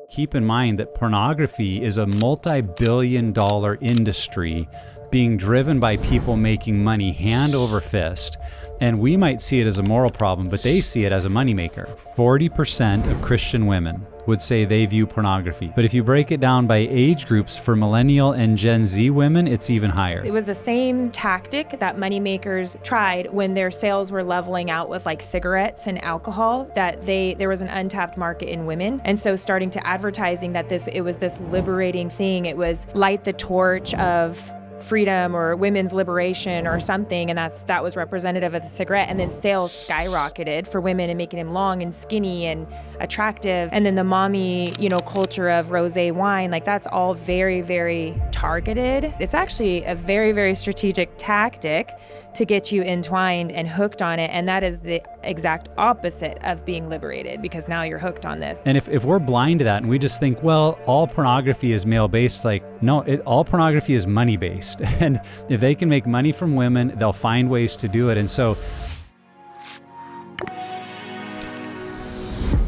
Keep in mind that pornography is a multi-billion-dollar industry being driven by people making money hand over fist. And we might see it as a moral problem, but they see it as a moneymaker. 40% of Christian women would say they view pornography. But if you break it down by age groups, for millennial and Gen Z women, it's even higher. It was the same tactic that moneymakers tried when their sales were leveling out with like cigarettes and alcohol, that there was an untapped market in women. And so starting to advertising that it was this liberating thing. It was light the torch of freedom or women's liberation or something, and that was representative of the cigarette. And then sales skyrocketed for women and making them long and skinny and attractive. And then the mommy, culture of rosé wine, like that's all very, very targeted. It's actually a very, very strategic tactic to get you entwined and hooked on it. And that is the exact opposite of being liberated, because now you're hooked on this. And if we're blind to that and we just think, well, all pornography is male-based, like, no, all pornography is money-based. And if they can make money from women, they'll find ways to do it. And so,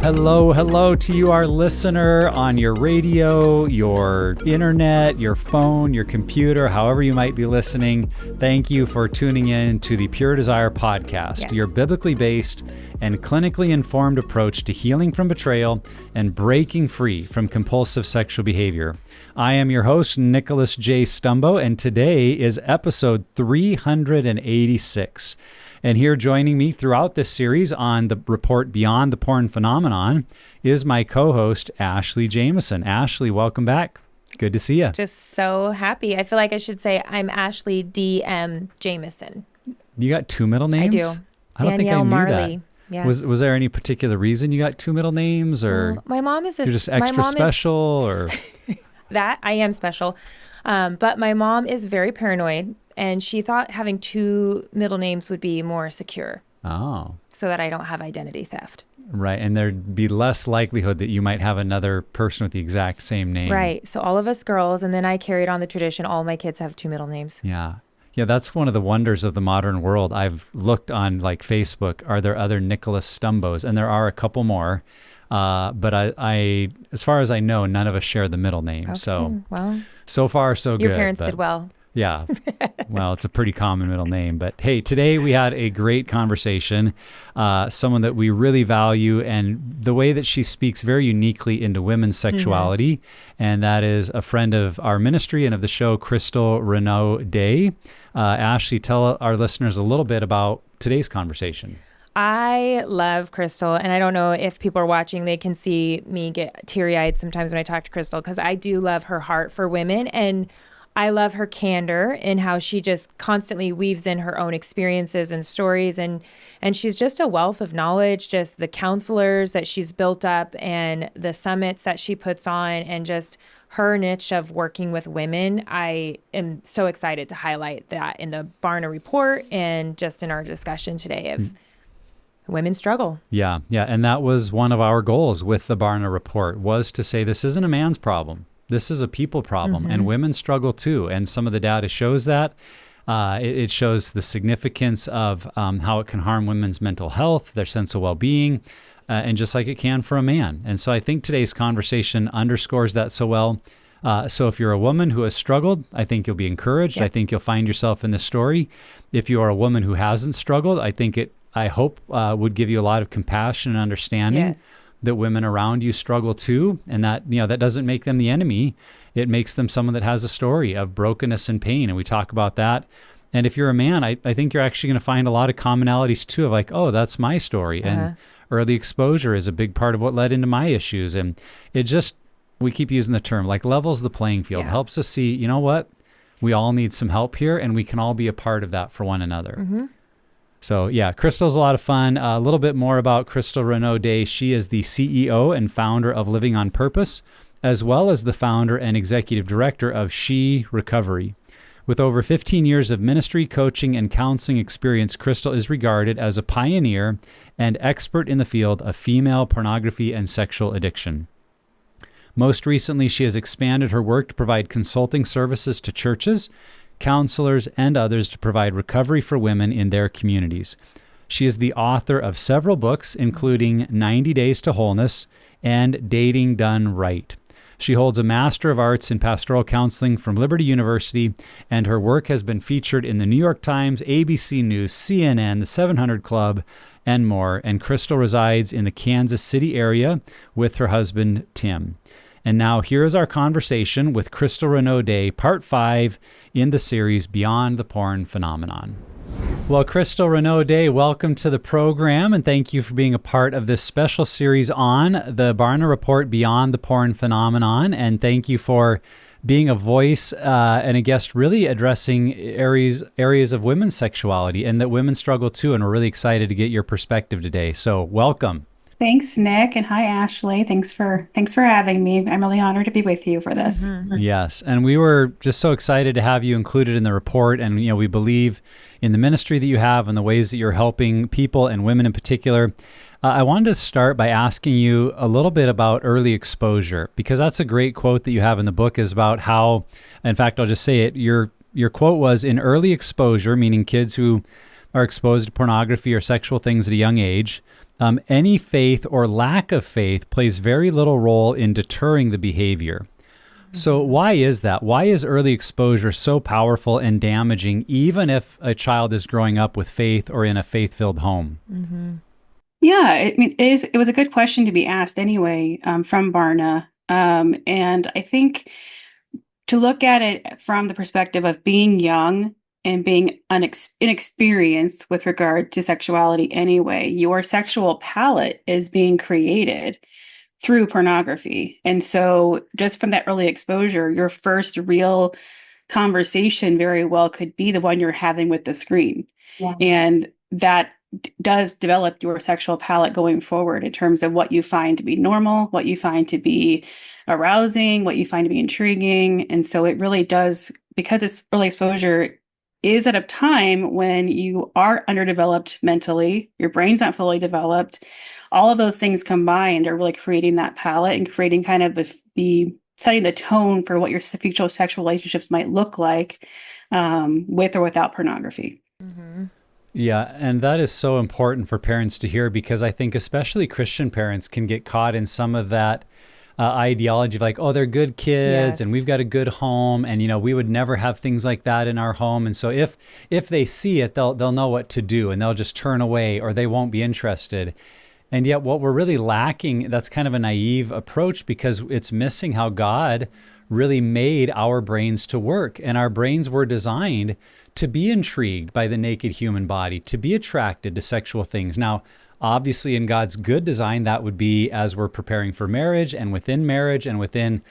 hello to you, our listener on your radio, your internet, your phone, your computer, however you might be listening. Thank you for tuning in to the Pure Desire podcast, your biblically based and clinically informed approach to healing from betrayal and breaking free from compulsive sexual behavior. I am your host, Nicholas J. Stumbo, and today is episode 386. And here joining me throughout this series on the report Beyond the Porn Phenomenon is my co-host, Ashley Jameson. Ashley, welcome back. Good to see you. Just so happy. I feel like I should say I'm Ashley D.M. Jameson. You got two middle names? I do. I don't think I knew Marley. that. Yes. Was there any particular reason you got two middle names, or my mom is you're just extra special, or that I am special, but my mom is very paranoid, and she thought having two middle names would be more secure. Oh, so that I don't have identity theft. Right, and there'd be less likelihood that you might have another person with the exact same name. Right. So all of us girls, and then I carried on the tradition. All my kids have two middle names. Yeah. Yeah, that's one of the wonders of the modern world. I've looked on like Facebook, are there other Nicholas Stumbos? And there are a couple more. But I, as far as I know, none of us share the middle name. Okay, so far, so good. Your parents did well. Yeah. Well, it's a pretty common middle name. But hey, today we had a great conversation. Someone that we really value, and the way that she speaks very uniquely into women's sexuality. And that is a friend of our ministry and of the show, Crystal Renaud. Ashley, tell our listeners a little bit about today's conversation. I love Crystal, and I don't know if people are watching, they can see me get teary-eyed sometimes when I talk to Crystal, because I do love her heart for women, and I love her candor in how she just constantly weaves in her own experiences and stories, and she's just a wealth of knowledge, just the counselors that she's built up and the summits that she puts on, and just her niche of working with women. I am so excited to highlight that in the Barna report and just in our discussion today of women's struggle. Yeah. And that was one of our goals with the Barna report, was to say this isn't a man's problem. This is a people problem, and women struggle too. And some of the data shows that. It shows the significance of how it can harm women's mental health, their sense of well-being, and just like it can for a man. And so I think today's conversation underscores that so well. So if you're a woman who has struggled, I think you'll be encouraged. Yep. I think you'll find yourself in this story. If you are a woman who hasn't struggled, I hope would give you a lot of compassion and understanding that women around you struggle too, and that that doesn't make them the enemy. It makes them someone that has a story of brokenness and pain, and we talk about that. And if you're a man, I think you're actually going to find a lot of commonalities too, of like, oh, that's my story. And early exposure is a big part of what led into my issues. And it just, we keep using the term, like levels the playing field, helps us see, you know what, we all need some help here, and we can all be a part of that for one another. So yeah, Crystal's a lot of fun. A little bit more about Crystal Renaud. She is the CEO and founder of Living on Purpose, as well as the founder and executive director of SheRecovery. With over 15 years of ministry, coaching, and counseling experience, Crystal is regarded as a pioneer and expert in the field of female pornography and sexual addiction. Most recently, she has expanded her work to provide consulting services to churches, counselors, and others to provide recovery for women in their communities. She is the author of several books, including 90 Days to Wholeness and Dating Done Right. She holds a Master of Arts in Pastoral Counseling from Liberty University, and her work has been featured in the New York Times, ABC News, CNN, the 700 Club, and more. And Crystal resides in the Kansas City area with her husband, Tim. And now here is our conversation with Crystal Renaud, part 5 in the series Beyond the Porn Phenomenon. Well, Crystal Renaud, welcome to the program, and thank you for being a part of this special series on the Barna Report Beyond the Porn Phenomenon. And thank you for being a voice and a guest really addressing areas of women's sexuality and that women struggle too. And we're really excited to get your perspective today. So welcome. Thanks, Nick, and hi, Ashley. Thanks for having me. I'm really honored to be with you for this. Mm-hmm. Yes, and we were just so excited to have you included in the report, and we believe in the ministry that you have and the ways that you're helping people and women in particular. I wanted to start by asking you a little bit about early exposure, because that's a great quote that you have in the book is about how, in fact, I'll just say it, your quote was, in early exposure, meaning kids who are exposed to pornography or sexual things at a young age, any faith or lack of faith plays very little role in deterring the behavior. So why is that? Why is early exposure so powerful and damaging, even if a child is growing up with faith or in a faith-filled home? Mm-hmm. Yeah, it was a good question to be asked anyway, from Barna. And I think to look at it from the perspective of being young and being inexperienced with regard to sexuality anyway, your sexual palette is being created through pornography. And so just from that early exposure, your first real conversation very well could be the one you're having with the screen. Yeah. And that does develop your sexual palette going forward in terms of what you find to be normal, what you find to be arousing, what you find to be intriguing. And so it really does, because it's early exposure is at a time when you are underdeveloped mentally, your brain's not fully developed. All of those things combined are really creating that palette and creating kind of the setting the tone for what your future sexual relationships might look like with or without pornography. Mm-hmm. Yeah, and that is so important for parents to hear, because I think especially Christian parents can get caught in some of that ideology of like, oh, they're good kids, yes, and we've got a good home, and we would never have things like that in our home. And so if they see it, they'll know what to do, and they'll just turn away, or they won't be interested. And yet what we're really lacking, that's kind of a naive approach, because it's missing how God really made our brains to work. And our brains were designed to be intrigued by the naked human body, to be attracted to sexual things. Now, obviously, in God's good design, that would be as we're preparing for marriage and within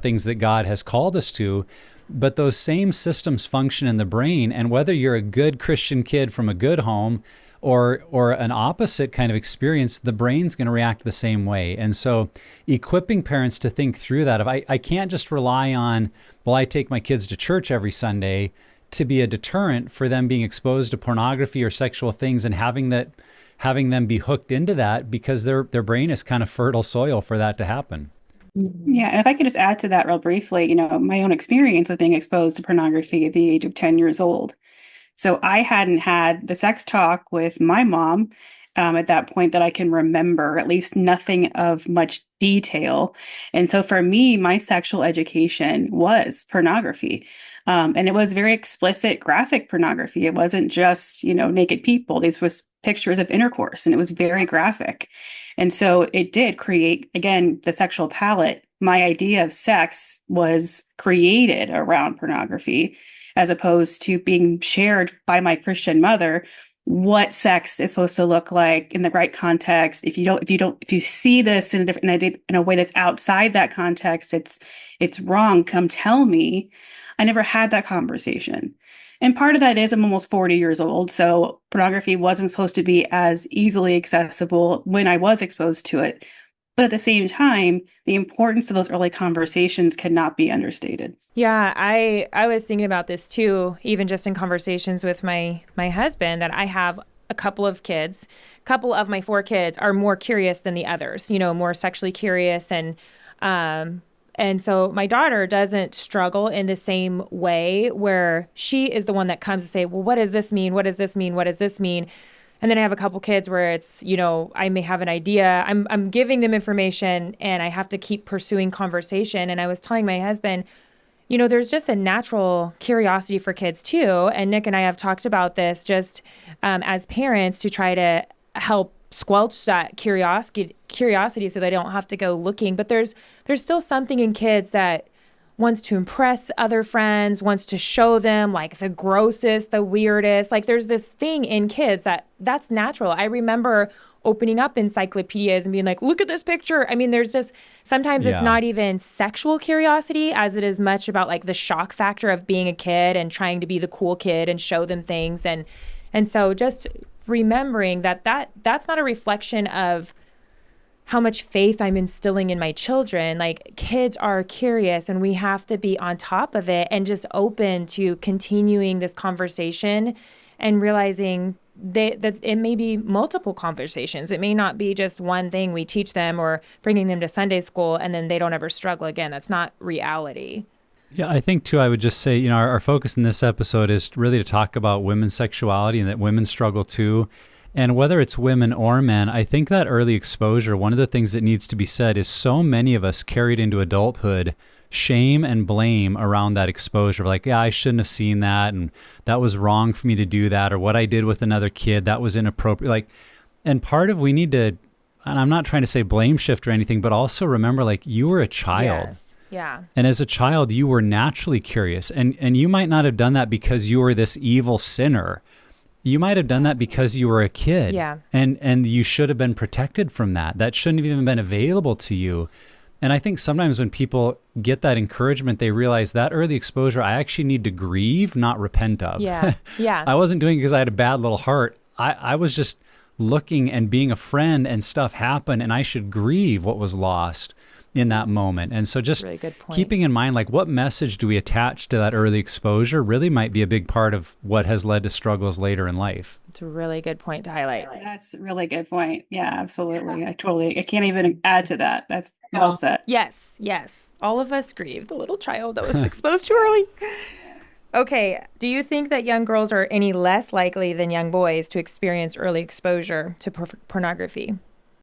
things that God has called us to. But those same systems function in the brain. And whether you're a good Christian kid from a good home or an opposite kind of experience, the brain's going to react the same way. And so equipping parents to think through that, if I can't just rely on, well, I take my kids to church every Sunday, to be a deterrent for them being exposed to pornography or sexual things and having them be hooked into that, because their brain is kind of fertile soil for that to happen. Yeah, and if I could just add to that real briefly, my own experience with being exposed to pornography at the age of 10 years old. So I hadn't had the sex talk with my mom at that point that I can remember, at least nothing of much detail. And so for me, my sexual education was pornography. And it was very explicit, graphic pornography. It wasn't just, naked people. These was pictures of intercourse, and it was very graphic. And so it did create, again, the sexual palette. My idea of sex was created around pornography, as opposed to being shared by my Christian mother what sex is supposed to look like in the right context. If you see this in a way that's outside that context, it's wrong. Come tell me. I never had that conversation. And part of that is I'm almost 40 years old, so pornography wasn't supposed to be as easily accessible when I was exposed to it. But at the same time, the importance of those early conversations cannot be understated. Yeah, I was thinking about this too, even just in conversations with my husband, that I have a couple of kids. A couple of my 4 kids are more curious than the others, more sexually curious. And so my daughter doesn't struggle in the same way, where she is the one that comes to say, well, what does this mean? What does this mean? What does this mean? And then I have a couple kids where it's, I may have an idea. I'm giving them information and I have to keep pursuing conversation. And I was telling my husband, there's just a natural curiosity for kids too. And Nick and I have talked about this just as parents to try to help squelch that curiosity so they don't have to go looking. But there's still something in kids that wants to impress other friends, wants to show them like the grossest, the weirdest. Like there's this thing in kids that's natural. I remember opening up encyclopedias and being like, look at this picture. I mean, there's just, sometimes it's not even sexual curiosity as it is much about like the shock factor of being a kid and trying to be the cool kid and show them things. And so just remembering that's not a reflection of how much faith I'm instilling in my children. Like kids are curious and we have to be on top of it and just open to continuing this conversation and realizing that it may be multiple conversations. It may not be just one thing we teach them or bringing them to Sunday school and then they don't ever struggle again. That's not reality. Yeah, I think too, I would just say, our focus in this episode is really to talk about women's sexuality and that women struggle too. And whether it's women or men, I think that early exposure, one of the things that needs to be said is so many of us carried into adulthood shame and blame around that exposure. Like, yeah, I shouldn't have seen that. And that was wrong for me to do that. Or what I did with another kid, that was inappropriate. Like, and part of we need to, and I'm not trying to say blame shift or anything, but also remember, like, you were a child. Yes. Yeah. And as a child, you were naturally curious. And you might not have done that because you were this evil sinner. You might have done that because you were a kid. Yeah. And you should have been protected from that. That shouldn't have even been available to you. And I think sometimes when people get that encouragement, they realize that early exposure, I actually need to grieve, not repent of. Yeah. Yeah. I wasn't doing it because I had a bad little heart. I was just looking and being a friend and stuff happened and I should grieve what was lost in that moment. And so just really good point. Keeping in mind, like, what message do we attach to that early exposure really might be a big part of what has led to struggles later in life. It's a really good point to highlight. That's a really good point. Yeah, absolutely. I can't even add to that. That's well said. Yes. All of us grieve the little child that was exposed too early. Okay. Do you think that young girls are any less likely than young boys to experience early exposure to pornography?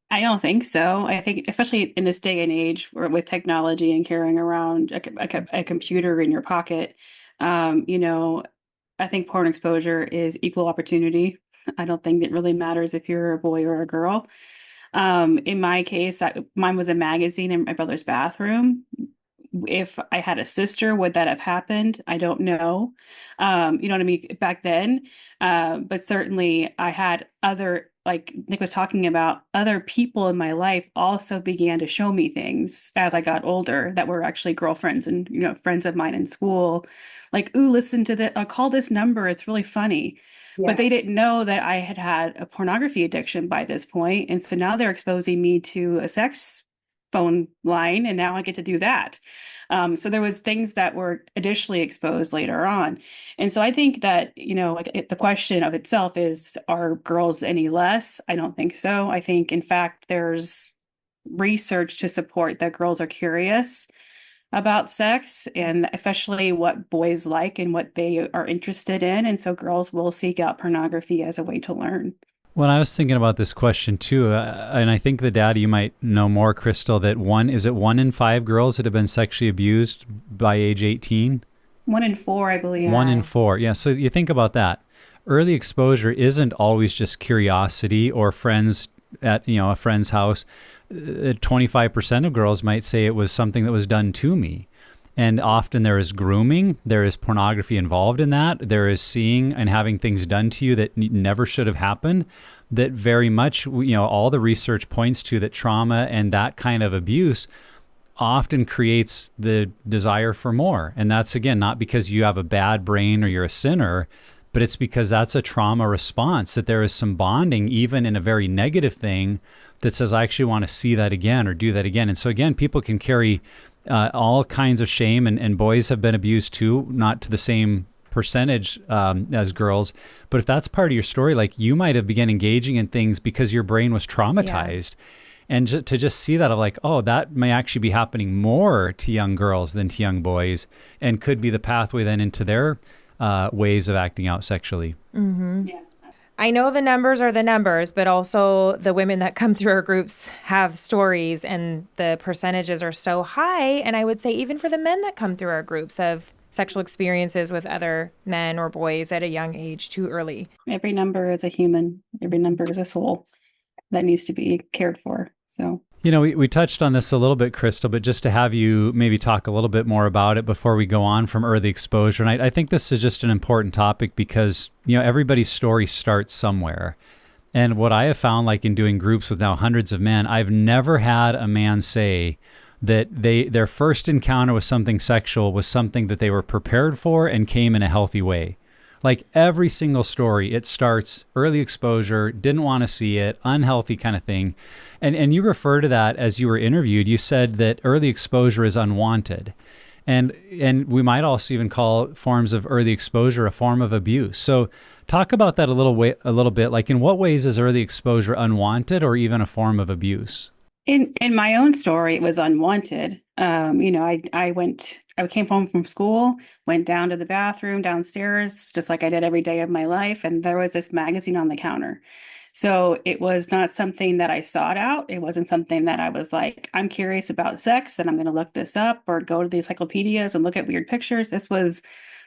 I don't think so. I think, especially in this day and age where with technology and carrying around a computer in your pocket, I think porn exposure is equal opportunity. I don't think it really matters if you're a boy or a girl. In my case, mine was a magazine in my brother's bathroom. If I had a sister, would that have happened? I don't know. You know what I mean? Back then. But certainly I had other, like Nick was talking about, other people in my life also began to show me things as I got older that were actually girlfriends and, friends of mine in school. Like, ooh, listen to that. Call this number. It's really funny. Yeah. But they didn't know that I had a pornography addiction by this point. And so now they're exposing me to a sex phone line, and now I get to do that. So there was things that were additionally exposed later on. And so I think that, the question of itself is, are girls any less? I don't think so. I think, in fact, there's research to support that girls are curious about sex, and especially what boys like and what they are interested in. And so girls will seek out pornography as a way to learn. When I was thinking about this question too, and I think the data you might know more, Crystal, that 1 in 5 girls that have been sexually abused by age 18? 1 in 4, I believe. 1 in 4. Yeah. So you think about that. Early exposure isn't always just curiosity or friends at, a friend's house. 25% of girls might say it was something that was done to me. And often there is grooming, there is pornography involved in that, there is seeing and having things done to you that never should have happened, that very much, all the research points to that trauma and that kind of abuse often creates the desire for more. And that's, again, not because you have a bad brain or you're a sinner, but it's because that's a trauma response, that there is some bonding, even in a very negative thing, that says, I actually want to see that again or do that again. And so, again, people can carry all kinds of shame, and boys have been abused too, not to the same percentage as girls. But if that's part of your story, like, you might have begun engaging in things because your brain was traumatized. Yeah. And to just see that of like, oh, that may actually be happening more to young girls than to young boys, and could be the pathway then into their ways of acting out sexually. Mm-hmm. Yeah. I know the numbers are the numbers, but also the women that come through our groups have stories, and the percentages are so high. And I would say even for the men that come through our groups of sexual experiences with other men or boys at a young age too early. Every number is a human. Every number is a soul that needs to be cared for. So, we touched on this a little bit, Crystal, but just to have you maybe talk a little bit more about it before we go on from early exposure. And I think this is just an important topic because, everybody's story starts somewhere. And what I have found, like in doing groups with now hundreds of men, I've never had a man say that their first encounter with something sexual was something that they were prepared for and came in a healthy way. Like every single story, it starts early exposure, didn't want to see it, unhealthy kind of thing. And you refer to that as you were interviewed. You said that early exposure is unwanted. And we might also even call forms of early exposure a form of abuse. So talk about that a little bit. Like in what ways is early exposure unwanted or even a form of abuse? in my own story, it was unwanted. I came home from school, went down to the bathroom downstairs, just like I did every day of my life, and there was this magazine on the counter. So it was not something that I sought out. It wasn't something that I was like, I'm curious about sex and I'm going to look this up or go to the encyclopedias and look at weird pictures. This was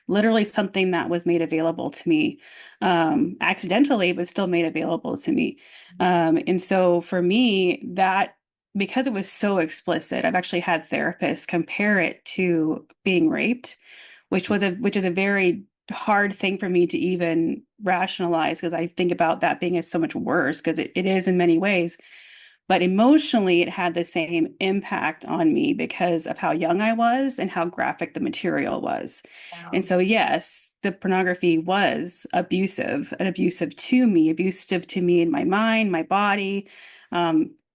literally something that was made available to me accidentally, but still made available to me. And so for me, that because it was so explicit, I've actually had therapists compare it to being raped, which is a very hard thing for me to even rationalize because I think about that being so much worse because it is in many ways. But emotionally, it had the same impact on me because of how young I was and how graphic the material was. Wow. And so, yes, the pornography was abusive to me in my mind, my body,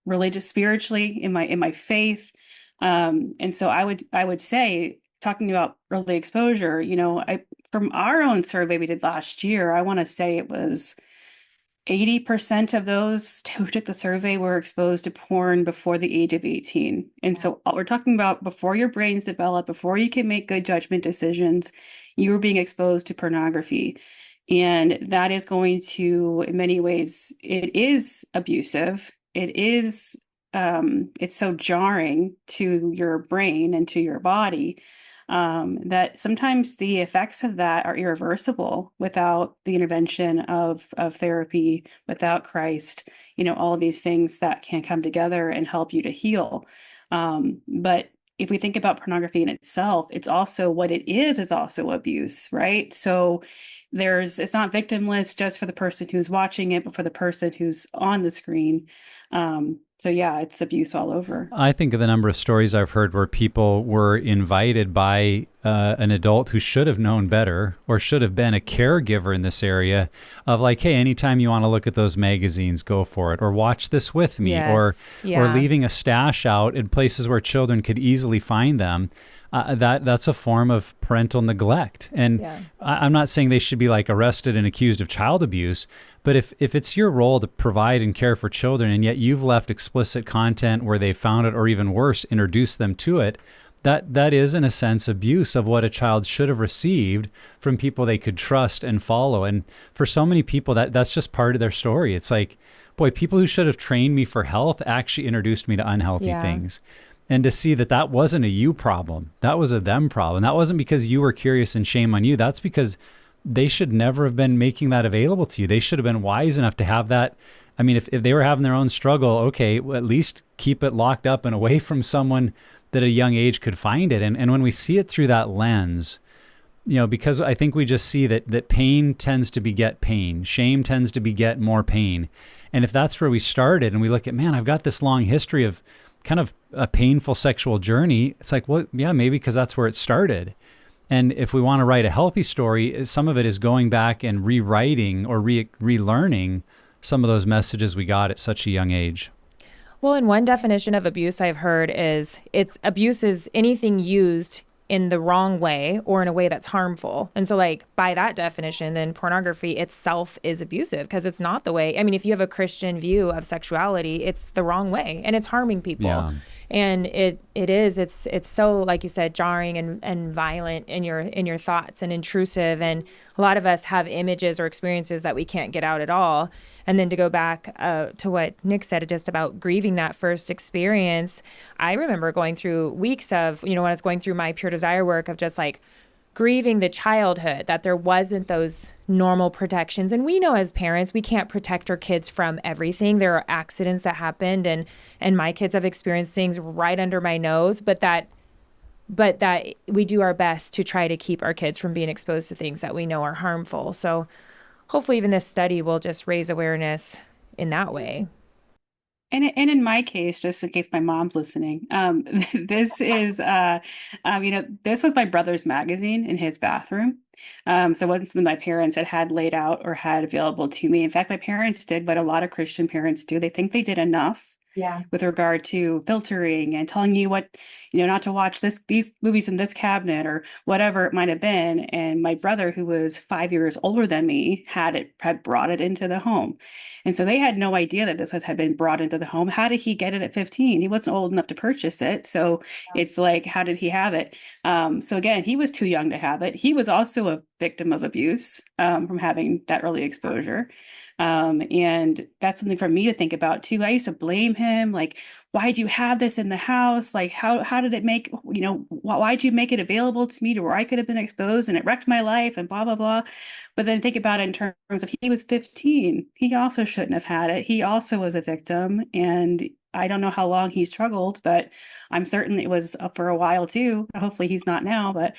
religious, spiritually, in my faith. And so I would say, talking about early exposure, from our own survey we did last year, I want to say it was 80% of those who took the survey were exposed to porn before the age of 18. And so we're talking about before your brains develop, before you can make good judgment decisions, you're being exposed to pornography. And that is going to, in many ways, it is abusive. It is, it's so jarring to your brain and to your body that sometimes the effects of that are irreversible without the intervention of therapy, without Christ, all of these things that can come together and help you to heal. But if we think about pornography in itself, it's also what it is also abuse, right? So it's not victimless just for the person who's watching it, but for the person who's on the screen. So yeah, it's abuse all over. I think of the number of stories I've heard where people were invited by an adult who should have known better or should have been a caregiver in this area of like, hey, anytime you want to look at those magazines, go for it, or watch this with me, yes. or Yeah. leaving a stash out in places where children could easily find them. That's a form of parental neglect. And yeah. I'm not saying they should be like arrested and accused of child abuse, but if it's your role to provide and care for children, and yet you've left explicit content where they found it, or even worse, introduced them to it, that is in a sense abuse of what a child should have received from people they could trust and follow. And for so many people, that's just part of their story. It's like, boy, people who should have trained me for health actually introduced me to unhealthy things. And to see that wasn't a you problem, that was a them problem. That wasn't because you were curious and shame on you. That's because they should never have been making that available to you. They should have been wise enough to have that. I mean, if they were having their own struggle, okay, well, at least keep it locked up and away from someone that at a young age could find it. And when we see it through that lens, because I think we just see that pain tends to beget pain. Shame tends to beget more pain. And if that's where we started and we look at, man, I've got this long history of kind of a painful sexual journey, it's like, well, yeah, maybe because that's where it started. And if we want to write a healthy story, some of it is going back and rewriting or relearning some of those messages we got at such a young age. Well, and one definition of abuse I've heard is abuse is anything used in the wrong way or in a way that's harmful. And so like by that definition, then pornography itself is abusive because it's not the way. I mean, if you have a Christian view of sexuality, it's the wrong way and it's harming people. Yeah. And it's so, like you said, jarring and violent in your thoughts and intrusive. And a lot of us have images or experiences that we can't get out at all. And then to go back to what Nick said just about grieving that first experience, I remember going through weeks of, when I was going through my pure desire work, of just like grieving the childhood, that there wasn't those normal protections. And we know as parents, we can't protect our kids from everything. There are accidents that happened, and my kids have experienced things right under my nose, but that we do our best to try to keep our kids from being exposed to things that we know are harmful. So hopefully even this study will just raise awareness in that way. And in my case, just in case my mom's listening, this is this was my brother's magazine in his bathroom. So it wasn't something my parents had laid out or had available to me. In fact, my parents did what a lot of Christian parents do. They think they did enough Yeah. with regard to filtering and telling you what, not to watch these movies in this cabinet or whatever it might have been. And my brother, who was 5 years older than me, had brought it into the home. And so they had no idea that had been brought into the home. How did he get it at 15? He wasn't old enough to purchase it. So it's like, how did he have it? So again, he was too young to have it. He was also a victim of abuse from having that early exposure. And that's something for me to think about too. I used to blame him, like, why'd you have this in the house? Like, how did it make, why'd you make it available to me to where I could have been exposed and it wrecked my life and blah, blah, blah. But then think about it in terms of, he was 15. He also shouldn't have had it. He also was a victim. And I don't know how long he struggled, but I'm certain it was up for a while too. Hopefully he's not now, but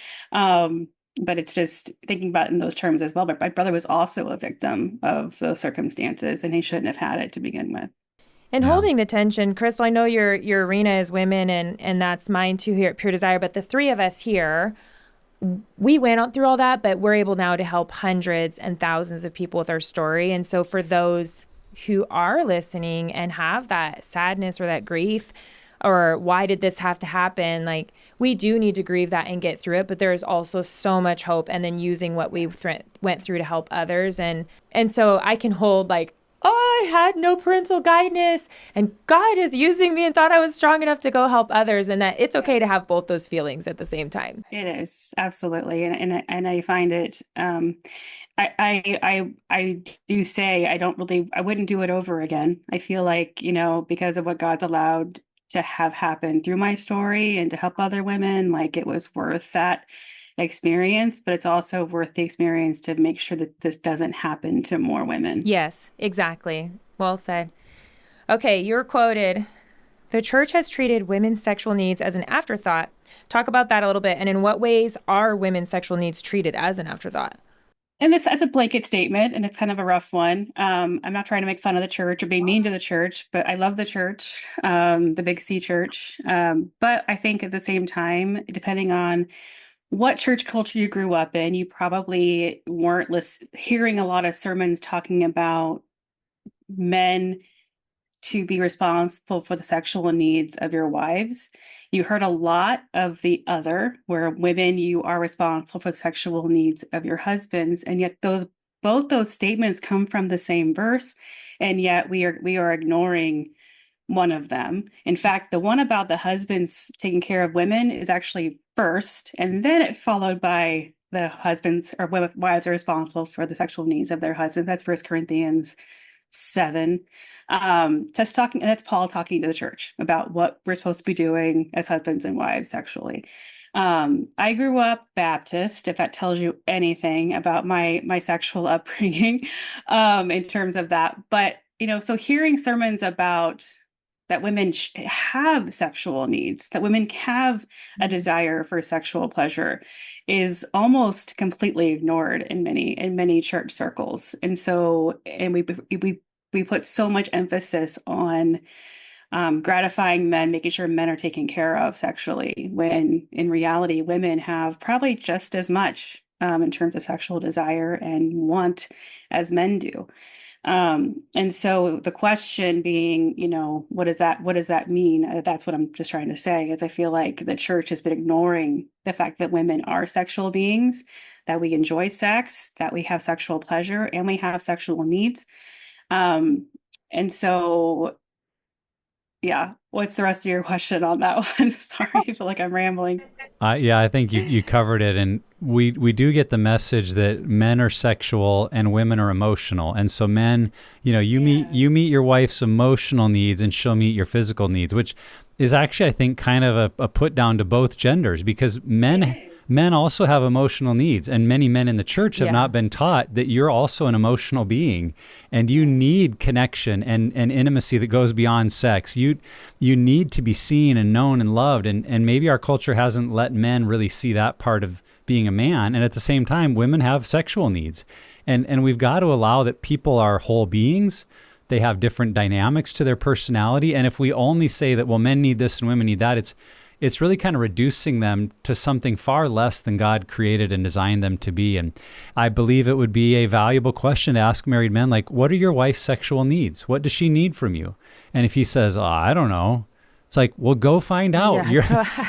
it's just thinking about it in those terms as well. But my brother was also a victim of those circumstances, and he shouldn't have had it to begin with. And Yeah. holding the tension, Crystal, I know your arena is women, and that's mine too here at Pure Desire. But the three of us here, we went through all that, but we're able now to help hundreds and thousands of people with our story. And so for those who are listening and have that sadness or that grief, or why did this have to happen? Like, we do need to grieve that and get through it, but there is also so much hope. And then using what we went through to help others. And so I can hold like, oh, I had no parental guidance and God is using me and thought I was strong enough to go help others. And that it's okay to have both those feelings at the same time. It is absolutely, and I find it. I do say I wouldn't do it over again. I feel like, because of what God's allowed to have happen through my story and to help other women, like, it was worth that experience, but it's also worth the experience to make sure that this doesn't happen to more women. Yes, exactly. Well said. Okay, you're quoted. The church has treated women's sexual needs as an afterthought. Talk about that a little bit. And in what ways are women's sexual needs treated as an afterthought? And that's a blanket statement, and it's kind of a rough one. I'm not trying to make fun of the church or be mean to the church, but I love the church, the Big C church. But I think at the same time, depending on what church culture you grew up in, you probably weren't hearing a lot of sermons talking about men to be responsible for the sexual needs of your wives. You heard a lot of the other, where women, you are responsible for the sexual needs of your husbands, and yet both those statements come from the same verse, and yet we are ignoring one of them. In fact, the one about the husbands taking care of women is actually first, and then it followed by the husbands or wives are responsible for the sexual needs of their husbands. That's 1 Corinthians 7. That's Paul talking to the church about what we're supposed to be doing as husbands and wives sexually. I grew up Baptist, if that tells you anything about my sexual upbringing, in terms of that. But, so hearing sermons about that women have sexual needs, that women have a desire for sexual pleasure, is almost completely ignored in many church circles. And so, and we put so much emphasis on gratifying men, making sure men are taken care of sexually, when in reality, women have probably just as much in terms of sexual desire and want as men do. And so the question being, what does that mean? That's what I'm just trying to say, is I feel like the church has been ignoring the fact that women are sexual beings, that we enjoy sex, that we have sexual pleasure, and we have sexual needs. And so, yeah. What's the rest of your question on that one? Sorry, I feel like I'm rambling. Yeah, I think you covered it, and we do get the message that men are sexual and women are emotional, and so men, you meet your wife's emotional needs, and she'll meet your physical needs, which is actually, I think, kind of a put down to both genders, because men also have emotional needs, and many men in the church have not been taught that you're also an emotional being, and you need connection and intimacy that goes beyond sex. You need to be seen and known and loved, and maybe our culture hasn't let men really see that part of being a man. And at the same time, women have sexual needs, and we've got to allow that people are whole beings. They have different dynamics to their personality, and if we only say that, well, men need this and women need that, it's really kind of reducing them to something far less than God created and designed them to be. And I believe it would be a valuable question to ask married men, like, what are your wife's sexual needs? What does she need from you? And if he says, oh, I don't know, it's like, well, go find out.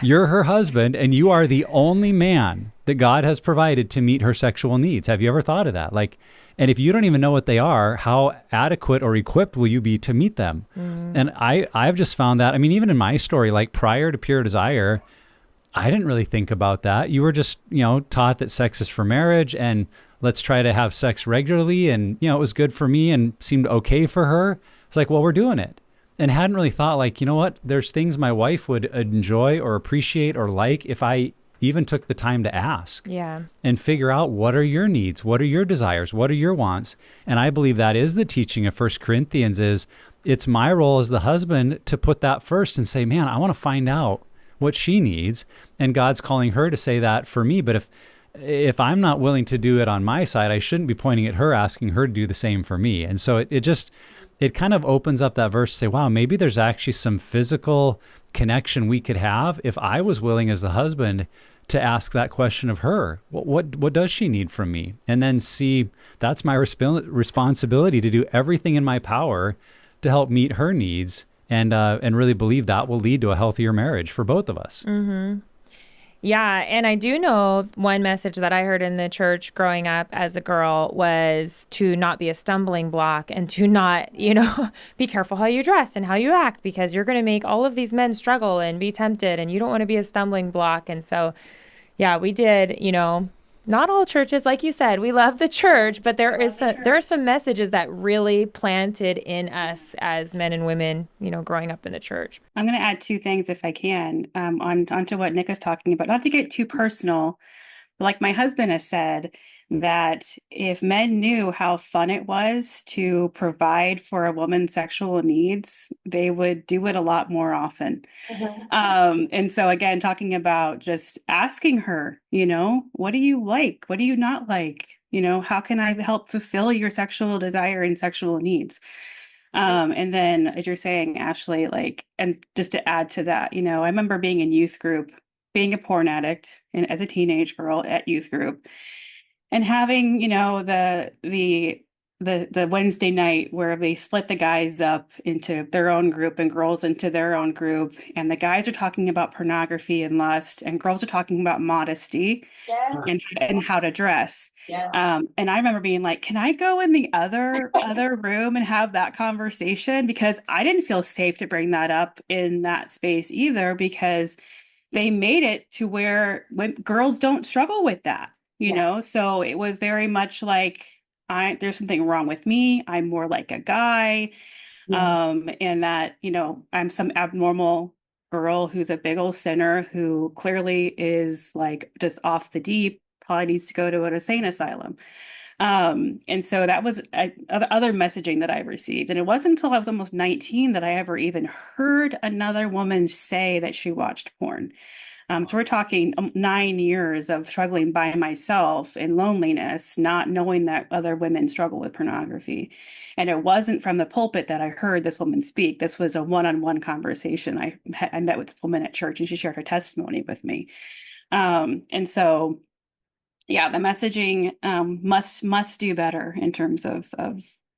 You're her husband, and you are the only man that God has provided to meet her sexual needs. Have you ever thought of that? Like, and if you don't even know what they are, how adequate or equipped will you be to meet them? And I've just found that, I mean, even in my story, like prior to Pure Desire, I didn't really think about that. You were just, taught that sex is for marriage, and let's try to have sex regularly. And, it was good for me and seemed okay for her. It's like, well, we're doing it. And hadn't really thought, like, you know what, there's things my wife would enjoy or appreciate or like if I even took the time to ask and figure out, what are your needs? What are your desires? What are your wants? And I believe that is the teaching of First Corinthians. Is it's my role as the husband to put that first and say, man, I want to find out what she needs. And God's calling her to say that for me. But if I'm not willing to do it on my side, I shouldn't be pointing at her, asking her to do the same for me. And so it kind of opens up that verse to say, wow, maybe there's actually some physical connection we could have if I was willing as the husband to ask that question of her. What does she need from me? And then see, that's my responsibility to do everything in my power to help meet her needs, and really believe that will lead to a healthier marriage for both of us. Mm-hmm. Yeah, and I do know one message that I heard in the church growing up as a girl was to not be a stumbling block, and to not, be careful how you dress and how you act, because you're going to make all of these men struggle and be tempted, and you don't want to be a stumbling block. And so, yeah, we did, not all churches, like you said, we love the church, but there are some messages that really planted in us as men and women, growing up in the church. I'm going to add two things, if I can, onto what Nick is talking about. Not to get too personal, but like my husband has said, that if men knew how fun it was to provide for a woman's sexual needs, they would do it a lot more often. And so again, talking about just asking her, what do you like? What do you not like? How can I help fulfill your sexual desire and sexual needs? And then, as you're saying, Ashley, and just to add to that, I remember being in youth group, being a porn addict, and as a teenage girl at youth group, and having, the Wednesday night where they split the guys up into their own group and girls into their own group, and the guys are talking about pornography and lust, and girls are talking about modesty and how to dress. And I remember being like, can I go in the other room and have that conversation? Because I didn't feel safe to bring that up in that space either, because they made it to where girls don't struggle with that. So it was very much like, there's something wrong with me. I'm more like a guy. And that, I'm some abnormal girl who's a big old sinner who clearly is like just off the deep, probably needs to go to an insane asylum. And so that was other messaging that I received. And it wasn't until I was almost 19 that I ever even heard another woman say that she watched porn. So we're talking 9 years of struggling by myself in loneliness, not knowing that other women struggle with pornography. And it wasn't from the pulpit that I heard this woman speak. This was a one-on-one conversation. I met with this woman at church, and she shared her testimony with me. And so, yeah, the messaging must do better in terms of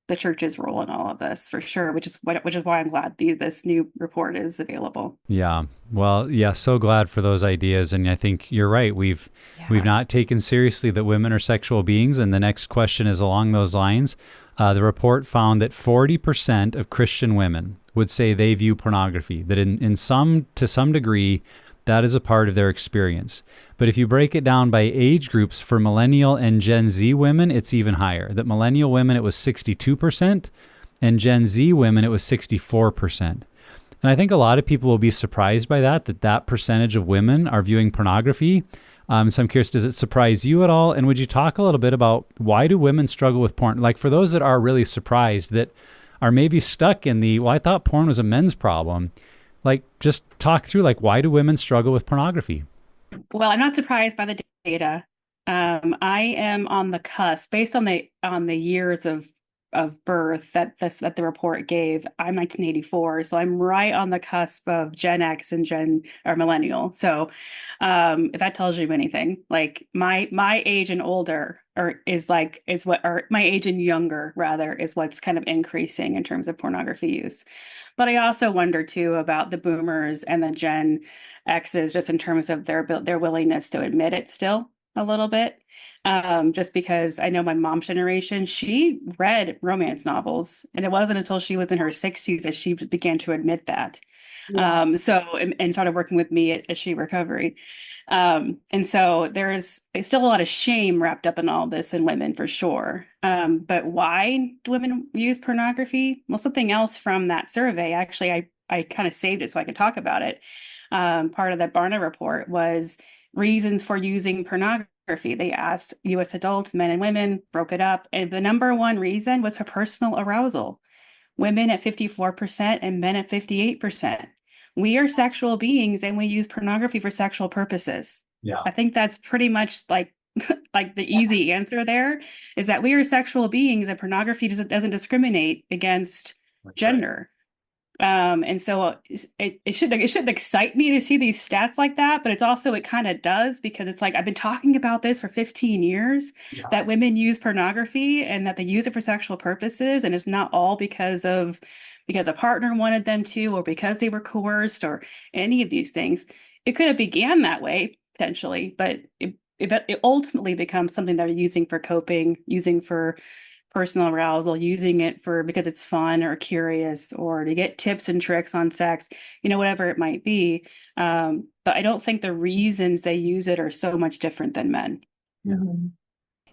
the church's role in all of this, for sure, which is why I'm glad this new report is available. Yeah. Well, yeah, so glad for those ideas. And I think you're right. We've not taken seriously that women are sexual beings. And the next question is along those lines. The report found that 40% of Christian women would say they view pornography, that to some degree, that is a part of their experience. But if you break it down by age groups, for millennial and Gen Z women, it's even higher. That millennial women, it was 62%, and Gen Z women, it was 64%. And I think a lot of people will be surprised by that percentage of women are viewing pornography. So I'm curious, does it surprise you at all? And would you talk a little bit about why do women struggle with porn? Like for those that are really surprised, that are maybe stuck in well, I thought porn was a men's problem. Like just talk through, like, why do women struggle with pornography? Well, I'm not surprised by the data. I am on the cusp, based on the years of birth that the report gave. I'm 1984, so I'm right on the cusp of Gen X and Gen or millennial. So, if that tells you anything, like my age and older or my age and younger rather is what's kind of increasing in terms of pornography use. But I also wonder too about the boomers and the Gen X's, just in terms of their willingness to admit it still a little bit. Just because I know my mom's generation, she read romance novels, and it wasn't until she was in her 60s that she began to admit that. Yeah. And started working with me at SheRecovery. And so there's still a lot of shame wrapped up in all this in women for sure. But why do women use pornography? Well, something else from that survey, actually, I kind of saved it so I could talk about it. Part of that Barna report was reasons for using pornography. They asked US adults, men and women, broke it up, and the number one reason was for personal arousal. Women at 54% and men at 58%. We are sexual beings and we use pornography for sexual purposes. Yeah. I think that's pretty much like the easy answer there, is that we are sexual beings and pornography doesn't discriminate against gender. And so it shouldn't excite me to see these stats like that, but it kind of does, because it's like, I've been talking about this for 15 years, that women use pornography and that they use it for sexual purposes. And it's not all because a partner wanted them to, or because they were coerced, or any of these things. It could have began that way potentially, but it ultimately becomes something they're using for coping, using for personal arousal, using it because it's fun or curious, or to get tips and tricks on sex, whatever it might be. But I don't think the reasons they use it are so much different than men. Mm-hmm.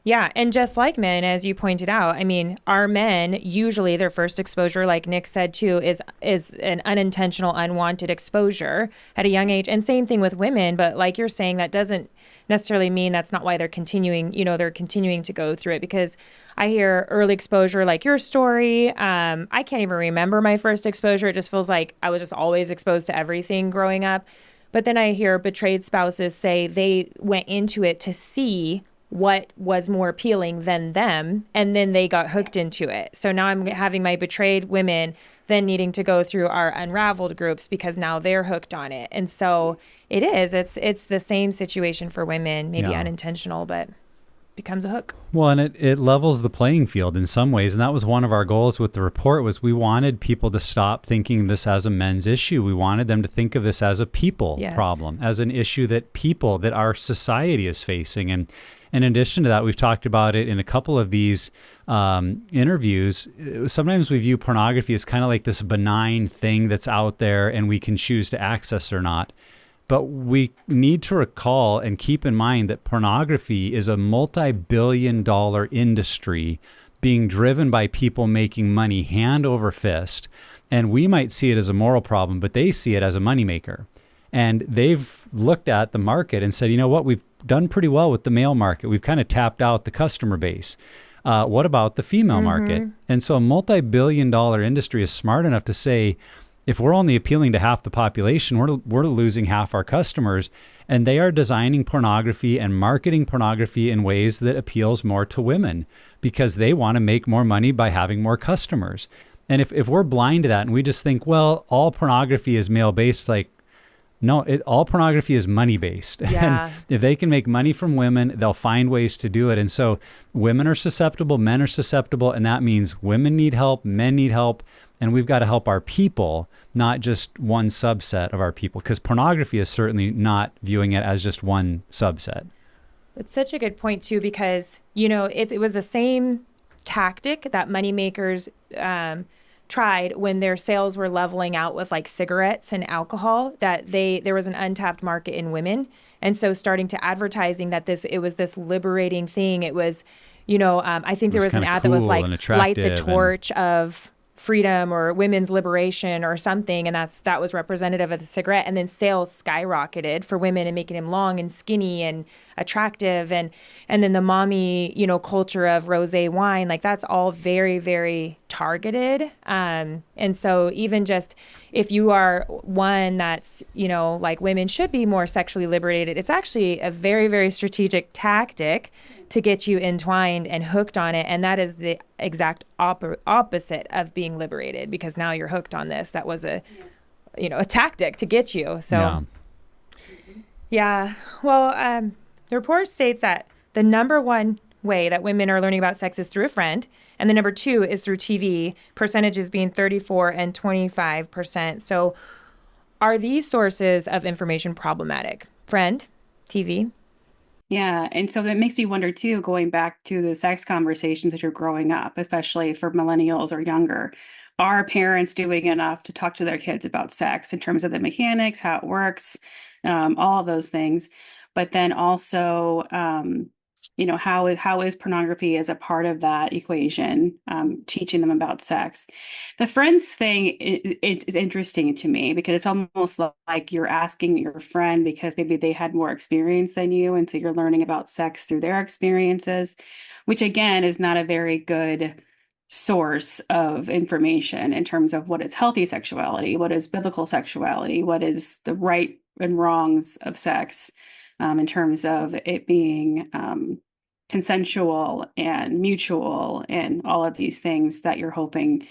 Yeah. And just like men, as you pointed out, I mean, our men, usually their first exposure, like Nick said too, is an unintentional, unwanted exposure at a young age. And same thing with women. But like you're saying, that doesn't necessarily mean that's not why they're continuing to go through it. Because I hear early exposure, like your story. I can't even remember my first exposure. It just feels like I was just always exposed to everything growing up. But then I hear betrayed spouses say they went into it to see what was more appealing than them, and then they got hooked into it. So now I'm having my betrayed women then needing to go through our unraveled groups because now they're hooked on it. And so it's the same situation for women, maybe unintentional, but becomes a hook. Well, and it levels the playing field in some ways. And that was one of our goals with the report, was we wanted people to stop thinking this as a men's issue. We wanted them to think of this as a people problem, as an issue that our society is facing. And in addition to that, we've talked about it in a couple of these interviews. Sometimes we view pornography as kind of like this benign thing that's out there and we can choose to access or not. But we need to recall and keep in mind that pornography is a multi-billion-dollar industry being driven by people making money hand over fist. And we might see it as a moral problem, but they see it as a moneymaker. And they've looked at the market and said, you know what, we've done pretty well with the male market. We've kind of tapped out the customer base. What about the female market? And so a multi-billion-dollar industry is smart enough to say, if we're only appealing to half the population, we're losing half our customers. And they are designing pornography and marketing pornography in ways that appeals more to women because they want to make more money by having more customers. And if we're blind to that and we just think, well, all pornography is male-based, like, no, all pornography is money-based. Yeah. And if they can make money from women, they'll find ways to do it. And so women are susceptible, men are susceptible, and that means women need help, men need help, and we've got to help our people, not just one subset of our people, because pornography is certainly not viewing it as just one subset. It's such a good point, too, because, it was the same tactic that moneymakers tried when their sales were leveling out with like cigarettes and alcohol that there was an untapped market in women. And so starting to advertising that it was this liberating thing. It was, I think there was an ad that was like light the torch of freedom or women's liberation or something, and that was representative of the cigarette. And then sales skyrocketed for women and making them long and skinny and attractive, and then the mommy culture of rosé wine, like that's all very, very targeted. And so even just if you are one that's like women should be more sexually liberated, it's actually a very, very strategic tactic to get you entwined and hooked on it. And that is the exact opposite of being liberated, because now you're hooked on this. That was a tactic to get you. So, yeah. Well, the report states that the number one way that women are learning about sex is through a friend. And the number two is through TV, percentages being 34 and 25%. So are these sources of information problematic? Friend, TV? Yeah. And so that makes me wonder too, going back to the sex conversations that you're growing up, especially for millennials or younger, are parents doing enough to talk to their kids about sex in terms of the mechanics, how it works, all of those things? But then also, how is pornography as a part of that equation, teaching them about sex? The friends thing is interesting to me, because it's almost like you're asking your friend because maybe they had more experience than you, and so you're learning about sex through their experiences, which again is not a very good source of information in terms of what is healthy sexuality, what is biblical sexuality, what is the right and wrongs of sex, in terms of it being consensual and mutual and all of these things that you're hoping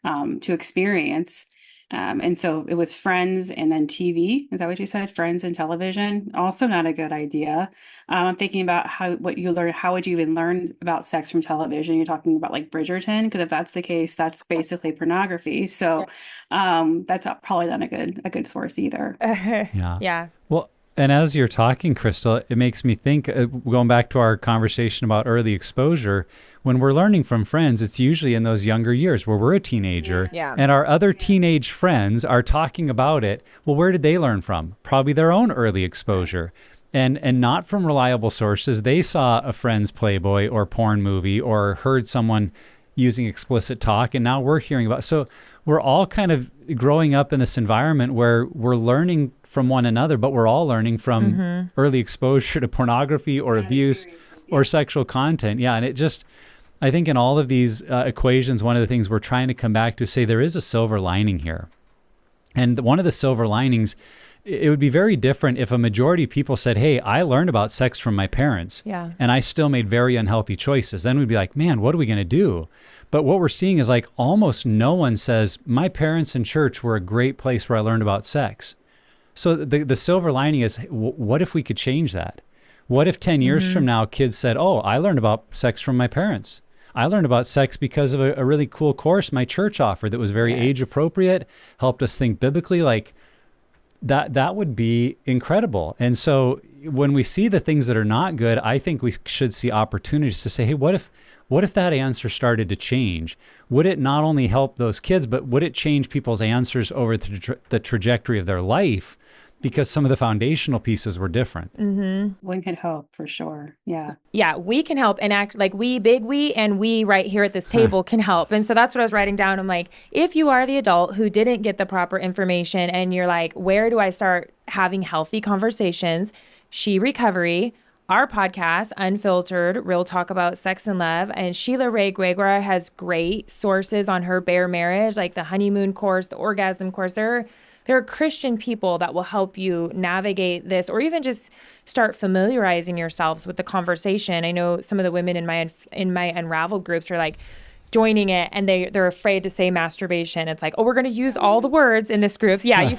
to experience. And so it was friends and then TV. Is that what you said? Friends and television? Also not a good idea. I'm thinking about what you learn. How would you even learn about sex from television? You're talking about like Bridgerton, because if that's the case, that's basically pornography. So that's probably not a good source either. Yeah. Well, and as you're talking, Crystal, it makes me think, going back to our conversation about early exposure, when we're learning from friends, it's usually in those younger years where we're a teenager, and our other teenage friends are talking about it. Well, where did they learn from? Probably their own early exposure, and not from reliable sources. They saw a friend's Playboy or porn movie or heard someone using explicit talk, and now we're hearing about. So we're all kind of growing up in this environment where we're learning from one another, but we're all learning from early exposure to pornography or abuse or sexual content. Yeah. And it just, I think in all of these equations, one of the things we're trying to come back to say there is a silver lining here. And one of the silver linings, it would be very different if a majority of people said, hey, I learned about sex from my parents and I still made very unhealthy choices. Then we'd be like, man, what are we going to do? But what we're seeing is like almost no one says, my parents in church were a great place where I learned about sex. So the silver lining is, what if we could change that? What if 10 years from now, kids said, oh, I learned about sex from my parents. I learned about sex because of a really cool course my church offered that was very age appropriate, helped us think biblically. Like that would be incredible. And so when we see the things that are not good, I think we should see opportunities to say, hey, what if that answer started to change? Would it not only help those kids, but would it change people's answers over the trajectory of their life? Because some of the foundational pieces were different. One can hope, for sure. Yeah. Yeah, we can help and act like and we right here at this table can help. And so that's what I was writing down. I'm like, if you are the adult who didn't get the proper information and you're like, where do I start having healthy conversations? SheRecovery, our podcast, Unfiltered, Real Talk About Sex and Love. And Sheila Ray Gregoire has great sources on her bare marriage, like the honeymoon course, the orgasm course. There are Christian people that will help you navigate this, or even just start familiarizing yourselves with the conversation. I know some of the women in my Unraveled groups are like joining it, and they're afraid to say masturbation. It's like, oh, we're going to use all the words in this group. Yeah, you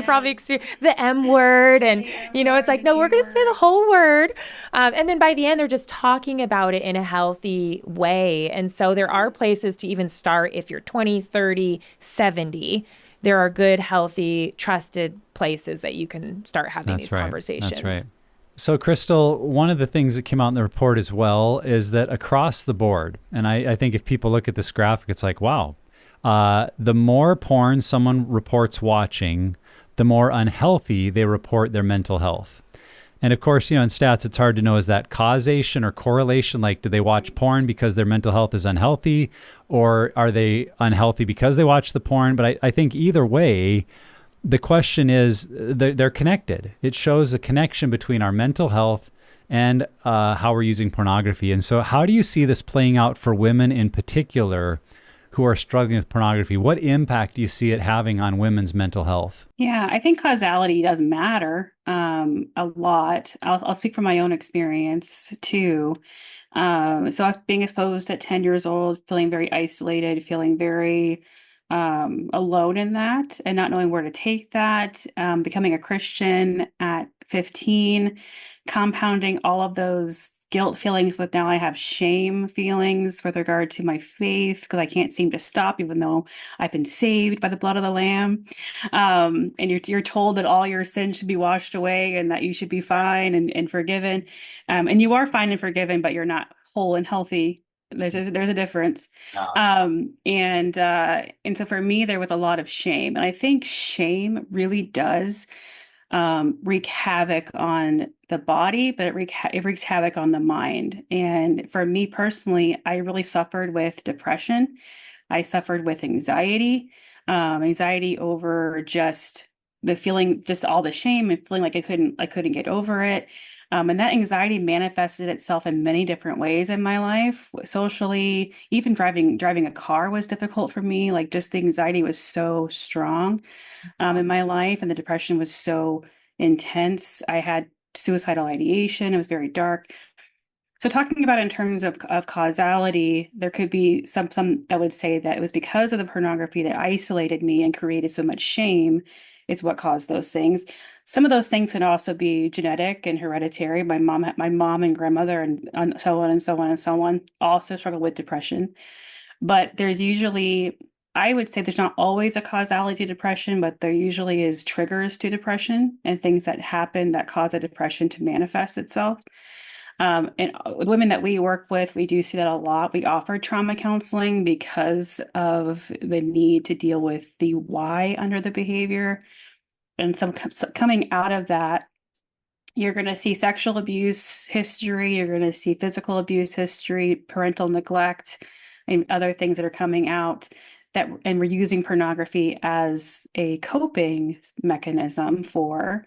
probably experienced the M word, and it's like, no, we're going to say the whole word. And then by the end, they're just talking about it in a healthy way. And so there are places to even start if you're 20, 30, 70. There are good, healthy, trusted places that you can start having these conversations. That's right. So, Crystal, one of the things that came out in the report as well is that across the board, and I think if people look at this graphic, it's like, wow, The more porn someone reports watching, the more unhealthy they report their mental health. And of course, in stats, it's hard to know, is that causation or correlation? Like, do they watch porn because their mental health is unhealthy, or are they unhealthy because they watch the porn? But I think either way, the question is they're connected. It shows a connection between our mental health and how we're using pornography. And so how do you see this playing out for women in particular who are struggling with pornography? What impact do you see it having on women's mental health? Yeah, I think causality does matter a lot. I'll speak from my own experience too. So I was being exposed at 10 years old, feeling very isolated, feeling very alone in that, and not knowing where to take that. Becoming a Christian at 15, compounding all of those guilt feelings with now I have shame feelings with regard to my faith because I can't seem to stop, even though I've been saved by the blood of the Lamb. And you're told that all your sins should be washed away and that you should be fine and forgiven. And you are fine and forgiven, but you're not whole and healthy. There's a difference. And so for me, there was a lot of shame. And I think shame really does wreak havoc on the body, but it wreaks havoc on the mind. And for me personally, I really suffered with depression. I suffered with anxiety over just the feeling, just all the shame and feeling like I couldn't get over it. And that anxiety manifested itself in many different ways in my life, socially. Even driving a car was difficult for me. Like, just the anxiety was so strong in my life, and the depression was so intense. I had suicidal ideation. It was very dark. So talking about in terms of causality, there could be some that would say that it was because of the pornography that isolated me and created so much shame. It's what caused those things. Some of those things can also be genetic and hereditary. My mom and grandmother and so on and so on and so on also struggle with depression. But there's usually, I would say there's not always a causality to depression, but there usually is triggers to depression and things that happen that cause a depression to manifest itself. And with women that we work with, we do see that a lot. We offer trauma counseling because of the need to deal with the why under the behavior. And some coming out of that, you're going to see sexual abuse history, you're going to see physical abuse history, parental neglect, and other things that are coming out and we're using pornography as a coping mechanism for.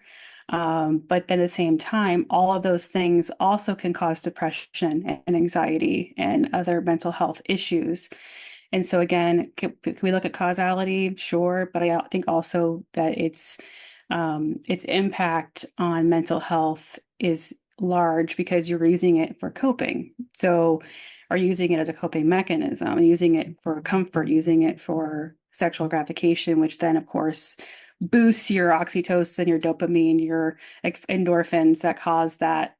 But then at the same time, all of those things also can cause depression and anxiety and other mental health issues. And so again, can we look at causality? Sure, but I think also that its impact on mental health is large because you're using it for coping. So are using it as a coping mechanism, using it for comfort, using it for sexual gratification, which then of course boosts your oxytocin, your dopamine, your endorphins that cause that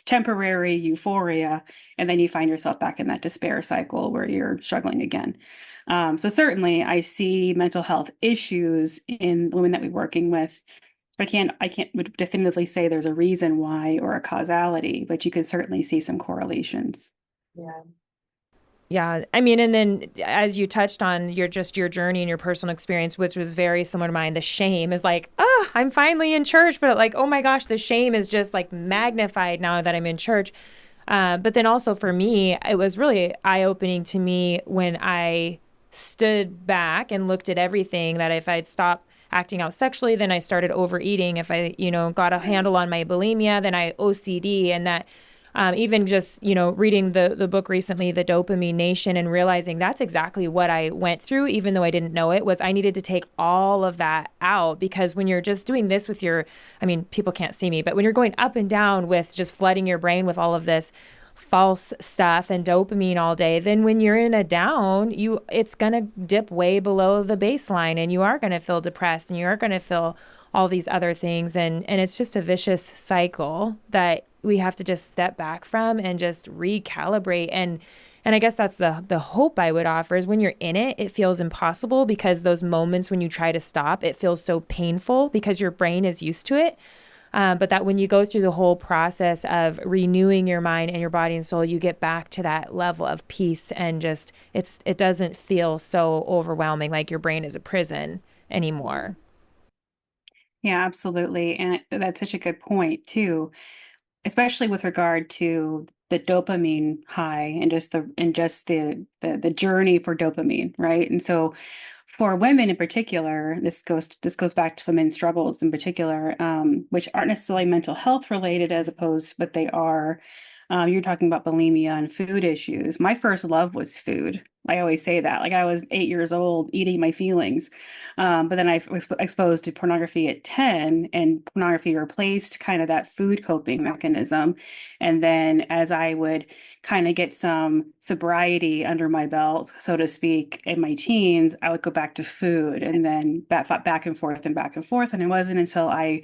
temporary euphoria. And then you find yourself back in that despair cycle where you're struggling again. So certainly I see mental health issues in women that we're working with. I can't definitively say there's a reason why or a causality, but you can certainly see some correlations. Yeah. Yeah. I mean, and then as you touched on your journey and your personal experience, which was very similar to mine, the shame is like, I'm finally in church, but like, oh my gosh, the shame is just like magnified now that I'm in church. But then also for me, it was really eye-opening to me when I stood back and looked at everything, that if I'd stopped acting out sexually, then I started overeating. If I, got a handle on my bulimia, then I OCD, and that even just, reading the book recently, The Dopamine Nation, and realizing that's exactly what I went through, even though I didn't know it, was I needed to take all of that out. Because when you're just doing this with people can't see me, but when you're going up and down with just flooding your brain with all of this false stuff and dopamine all day, then when you're in a down, it's going to dip way below the baseline, and you are going to feel depressed, and you are going to feel all these other things. And it's just a vicious cycle that we have to just step back from and just recalibrate. And I guess that's the hope I would offer, is when you're in it, it feels impossible, because those moments when you try to stop, it feels so painful because your brain is used to it. But that when you go through the whole process of renewing your mind and your body and soul, you get back to that level of peace, and just it doesn't feel so overwhelming, like your brain is a prison anymore. Yeah, absolutely. And that's such a good point too, especially with regard to the dopamine high and just the journey for dopamine, right? And so for women in particular, this goes back to women's struggles in particular, which aren't necessarily mental health related as opposed, but they are. You're talking about bulimia and food issues. My first love was food. I always say that. Like I was 8 years old eating my feelings. But then I was exposed to pornography at 10, and pornography replaced kind of that food coping mechanism. And then as I would kind of get some sobriety under my belt, so to speak, in my teens, I would go back to food and then back and forth and back and forth. And it wasn't until I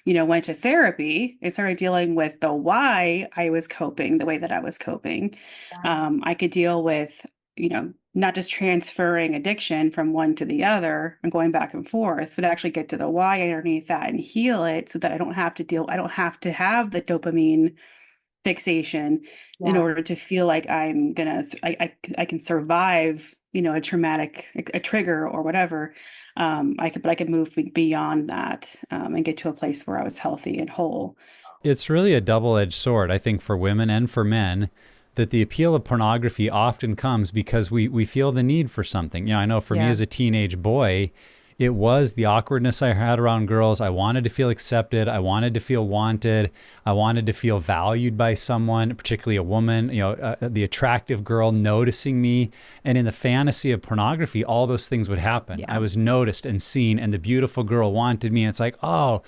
went to therapy and started dealing with the why I was coping the way that I was coping. I could deal with, not just transferring addiction from one to the other and going back and forth, but actually get to the why underneath that and heal it so that I don't have to have the dopamine fixation in order to feel like I can survive, a traumatic, a trigger or whatever. I could move beyond that, and get to a place where I was healthy and whole. It's really a double-edged sword, I think, for women and for men, that the appeal of pornography often comes because we feel the need for something. I know for me as a teenage boy, it was the awkwardness I had around girls. I wanted to feel accepted. I wanted to feel wanted. I wanted to feel valued by someone, particularly a woman, the attractive girl noticing me. And in the fantasy of pornography, all those things would happen. I was noticed and seen, and the beautiful girl wanted me. And it's like, oh,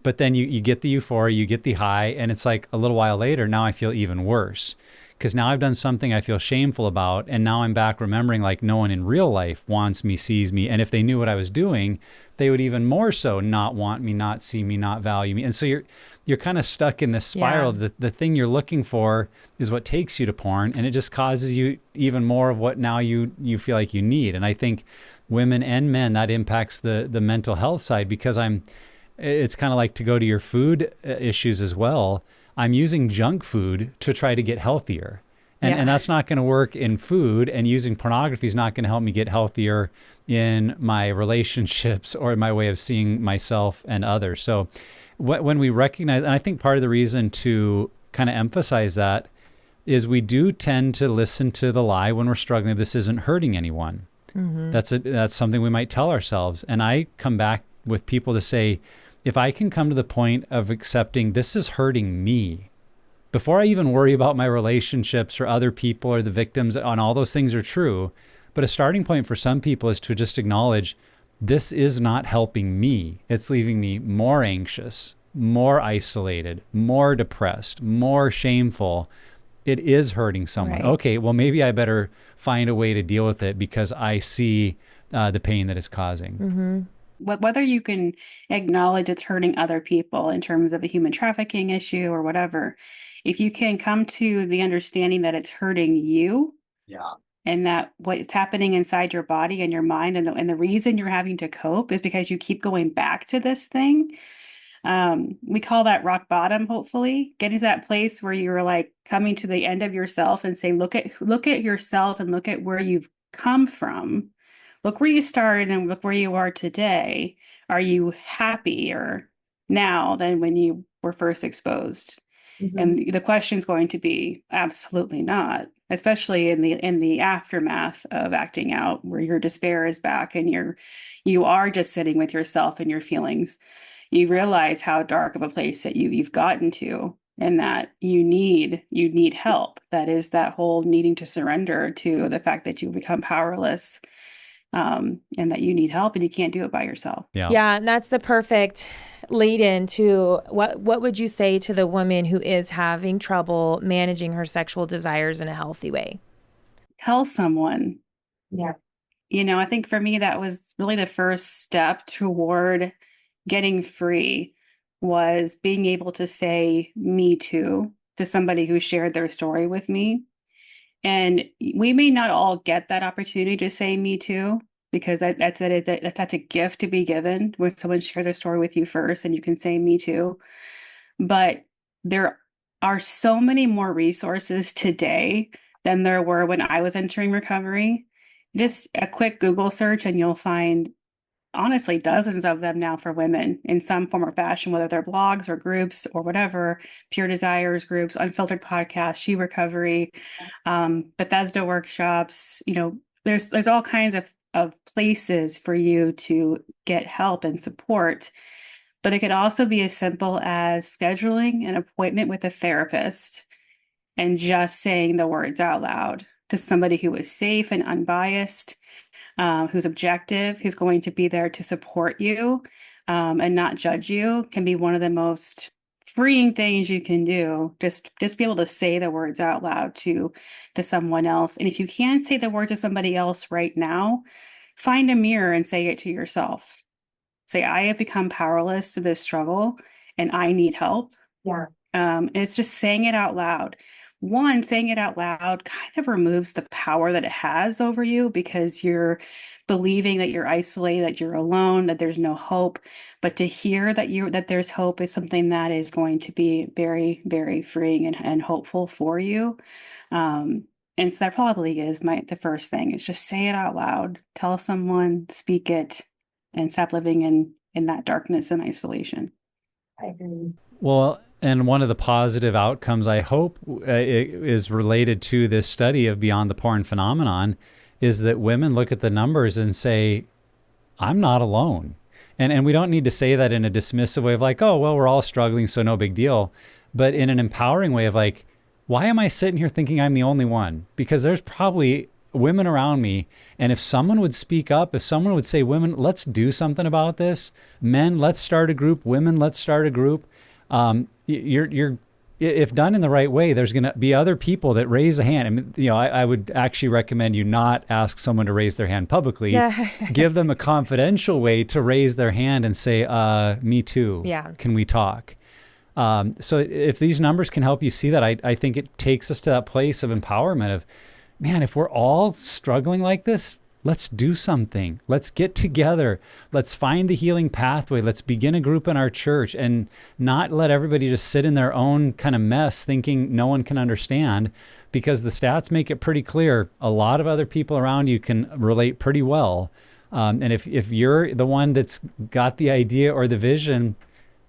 but then you get the euphoria, you get the high, and it's like a little while later, now I feel even worse. Because now I've done something I feel shameful about, and now I'm back remembering like no one in real life wants me, sees me, and if they knew what I was doing, they would even more so not want me, not see me, not value me. And so you're kind of stuck in this spiral. The thing you're looking for is what takes you to porn, and it just causes you even more of what now you feel like you need. And I think women and men, that impacts the mental health side, because it's kind of like, to go to your food issues as well, I'm using junk food to try to get healthier. And that's not going to work in food, and using pornography is not going to help me get healthier in my relationships or in my way of seeing myself and others. So when we recognize, and I think part of the reason to kind of emphasize that is we do tend to listen to the lie when we're struggling. This isn't hurting anyone. Mm-hmm. That's something we might tell ourselves. And I come back with people to say, if I can come to the point of accepting this is hurting me, before I even worry about my relationships or other people or the victims, and all those things are true, but a starting point for some people is to just acknowledge this is not helping me. It's leaving me more anxious, more isolated, more depressed, more shameful. It is hurting someone. Right. Okay, well, maybe I better find a way to deal with it because I see the pain that it's causing. Mm-hmm. Whether you can acknowledge it's hurting other people in terms of a human trafficking issue or whatever, if you can come to the understanding that it's hurting you, and that what's happening inside your body and your mind, and the reason you're having to cope is because you keep going back to this thing. We call that rock bottom, hopefully, getting to that place where you're like coming to the end of yourself and say, look at yourself and look at where you've come from. Look where you started and look where you are today. Are you happier now than when you were first exposed? Mm-hmm. And the question is going to be absolutely not, especially in the aftermath of acting out, where your despair is back and you are just sitting with yourself and your feelings. You realize how dark of a place that you've gotten to, and that you need help. That is that whole needing to surrender to the fact that you become powerless. And that you need help and you can't do it by yourself. Yeah. And that's the perfect lead in to what would you say to the woman who is having trouble managing her sexual desires in a healthy way? Tell someone. Yeah. I think for me, that was really the first step toward getting free, was being able to say me too to somebody who shared their story with me. And we may not all get that opportunity to say me too, because that's a gift to be given when someone shares their story with you first and you can say me too. But there are so many more resources today than there were when I was entering recovery. Just a quick Google search and you'll find honestly dozens of them now for women in some form or fashion, whether they're blogs or groups or whatever, Pure Desires groups, Unfiltered podcasts, SheRecovery, Bethesda workshops. There's all kinds of places for you to get help and support. But it could also be as simple as scheduling an appointment with a therapist and just saying the words out loud to somebody who is safe and unbiased, who's objective, who's going to be there to support you, and not judge you, can be one of the most freeing things you can do. Just be able to say the words out loud to someone else. And if you can't say the word to somebody else right now, find a mirror and say it to yourself. Say, I have become powerless to this struggle and I need help. Yeah. And it's just saying it out loud. One, saying it out loud kind of removes the power that it has over you, because you're believing that you're isolated, that you're alone, that there's no hope. But to hear that there's hope is something that is going to be very, very freeing and hopeful for you. And so that probably is the first thing, is just say it out loud, tell someone, speak it, and stop living in that darkness and isolation. I agree. Well, and one of the positive outcomes, I hope, is related to this study of Beyond the Porn Phenomenon, is that women look at the numbers and say, I'm not alone. And we don't need to say that in a dismissive way of like, oh, well, we're all struggling, so no big deal. But in an empowering way of like, why am I sitting here thinking I'm the only one? Because there's probably women around me. And if someone would speak up, if someone would say, women, let's do something about this. Men, let's start a group. Women, let's start a group. If done in the right way, there's going to be other people that raise a hand. I mean, I would actually recommend you not ask someone to raise their hand publicly. Yeah. Give them a confidential way to raise their hand and say, me too. Yeah. Can we talk? So if these numbers can help you see that, I think it takes us to that place of empowerment of, man, if we're all struggling like this, let's do something. Let's get together. Let's find the healing pathway. Let's begin a group in our church and not let everybody just sit in their own kind of mess thinking no one can understand, because the stats make it pretty clear. A lot of other people around you can relate pretty well. And if you're the one that's got the idea or the vision,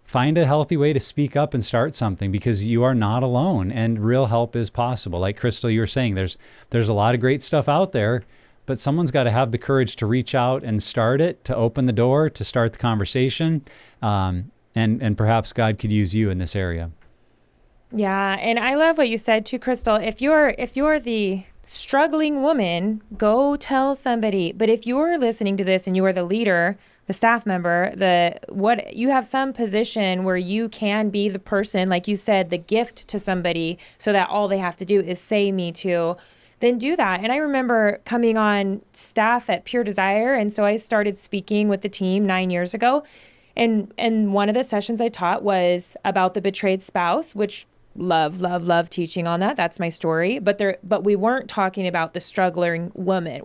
find a healthy way to speak up and start something, because you are not alone and real help is possible. Like Crystal, you were saying, there's a lot of great stuff out there, but someone's got to have the courage to reach out and start it, to open the door, to start the conversation. And perhaps God could use you in this area. Yeah. And I love what you said too, Crystal. If you're the struggling woman, go tell somebody. But if you're listening to this and you are the leader, the staff member, you have some position where you can be the person, like you said, the gift to somebody, so that all they have to do is say me too, then do that. And I remember coming on staff at Pure Desire. And so I started speaking with the team 9 years ago. And one of the sessions I taught was about the betrayed spouse, which love teaching on that. That's my story. But we weren't talking about the struggling woman.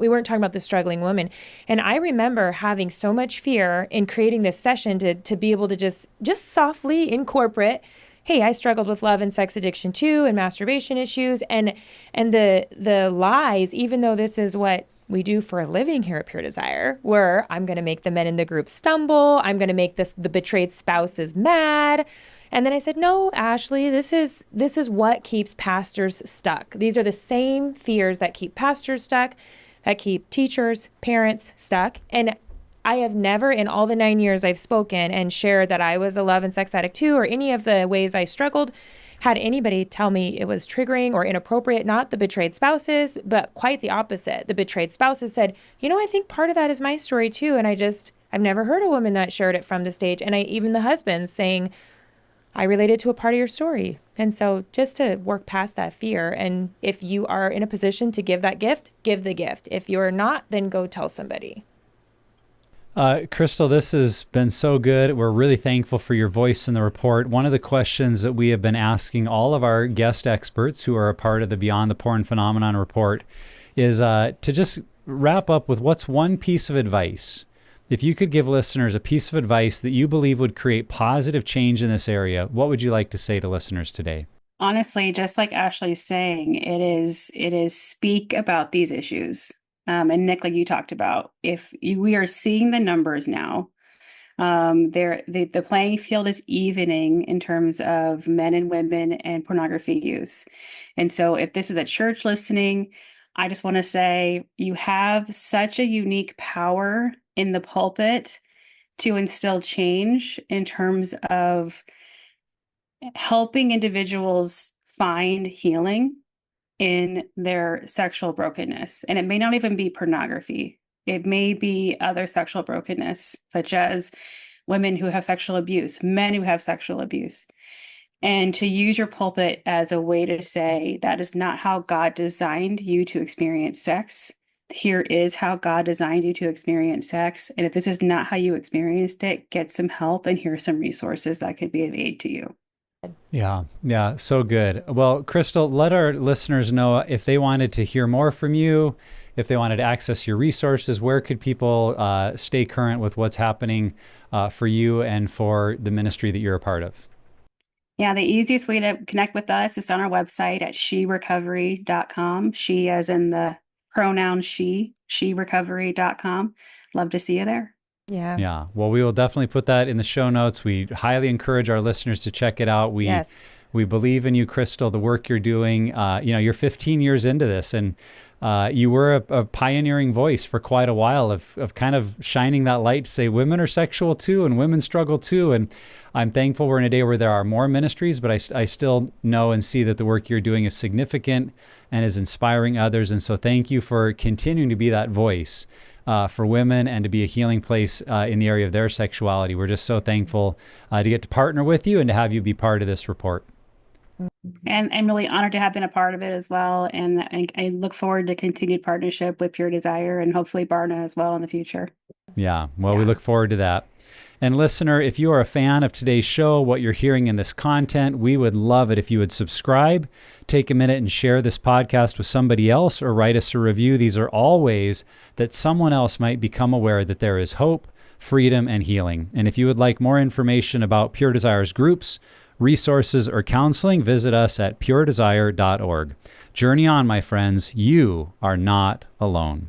And I remember having so much fear in creating this session to be able to just softly incorporate, hey, I struggled with love and sex addiction too, and masturbation issues, and the lies, even though this is what we do for a living here at Pure Desire, where I'm going to make the men in the group stumble. I'm going to make the betrayed spouses mad. And then I said, no, Ashley, this is what keeps pastors stuck. These are the same fears that keep pastors stuck, that keep teachers, parents stuck. And I have never, in all the 9 years I've spoken and shared that I was a love and sex addict too, or any of the ways I struggled, had anybody tell me it was triggering or inappropriate. Not the betrayed spouses, but quite the opposite. The betrayed spouses said, I think part of that is my story too. And I've never heard a woman that shared it from the stage. And even the husbands saying, I related to a part of your story. And so just to work past that fear. And if you are in a position to give that gift, give the gift. If you're not, then go tell somebody. Crystal, this has been so good. We're really thankful for your voice in the report. One of the questions that we have been asking all of our guest experts who are a part of the Beyond the Porn Phenomenon report is to just wrap up with what's one piece of advice If you could give listeners a piece of advice that you believe would create positive change in this area, what would you like to say to listeners today? Honestly, just like Ashley's saying, it is speak about these issues. And Nick, like you talked about, we are seeing the numbers now, the playing field is evening in terms of men and women and pornography use. And so if this is a church listening, I just want to say you have such a unique power in the pulpit to instill change in terms of helping individuals find healing in their sexual brokenness. And it may not even be pornography. It may be other sexual brokenness, such as women who have sexual abuse, men who have sexual abuse. And to use your pulpit as a way to say, that is not how God designed you to experience sex. Here is how God designed you to experience sex. And if this is not how you experienced it, get some help, and here are some resources that could be of aid to you. Yeah, so good. Well, Crystal, let our listeners know if they wanted to hear more from you, if they wanted to access your resources, where could people stay current with what's happening for you and for the ministry that you're a part of? Yeah, the easiest way to connect with us is on our website at SheRecovery.com. She as in the pronoun she, SheRecovery.com. Love to see you there. Yeah. Well, we will definitely put that in the show notes. We highly encourage our listeners to check it out. We believe in you, Crystal, the work you're doing. You're 15 years into this, and you were a pioneering voice for quite a while of kind of shining that light to say women are sexual too, and women struggle too. And I'm thankful we're in a day where there are more ministries, but I still know and see that the work you're doing is significant and is inspiring others. And so thank you for continuing to be that voice for women and to be a healing place in the area of their sexuality. We're just so thankful to get to partner with you and to have you be part of this report. And I'm really honored to have been a part of it as well. And I look forward to continued partnership with Pure Desire and hopefully Barna as well in the future. Yeah, well, we look forward to that. And listener, if you are a fan of today's show, what you're hearing in this content, we would love it if you would subscribe, take a minute and share this podcast with somebody else, or write us a review. These are all ways that someone else might become aware that there is hope, freedom, and healing. And if you would like more information about Pure Desire's groups, resources, or counseling, visit us at puredesire.org. Journey on, my friends. You are not alone.